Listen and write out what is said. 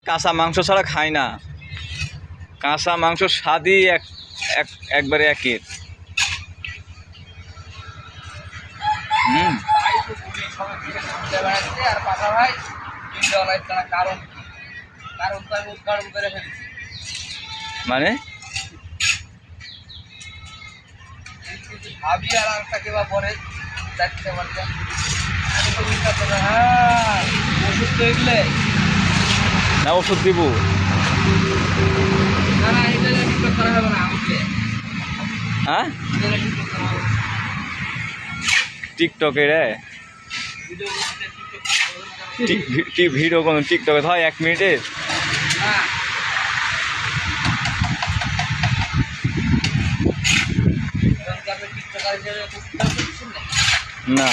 কাঁচা মাংস ছাড়া খাই না। কাঁচা মাংস স্বাদই একবারে একের। মানে না ওষুধ দিব হ্যাঁ টিকটকে রে ভিডিও কোন টিকটকে হয় 1 মিনিটের না।